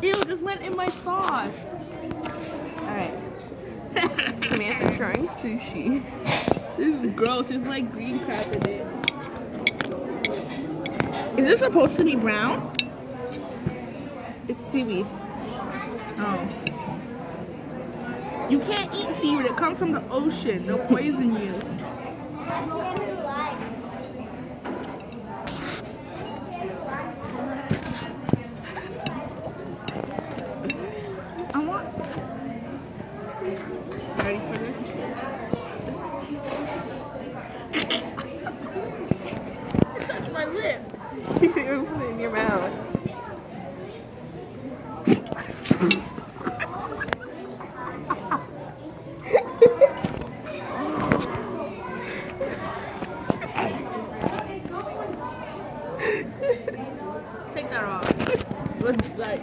Ew, just went in my sauce. Alright. Samantha trying sushi. This is gross. It's like green crap in it. Is this supposed to be brown? It's seaweed. Oh. You can't eat seaweed. It comes from the ocean. They'll poison you. I want some. Ready for this? Touch my lip. You put it in your mouth. Take that off. Looks like.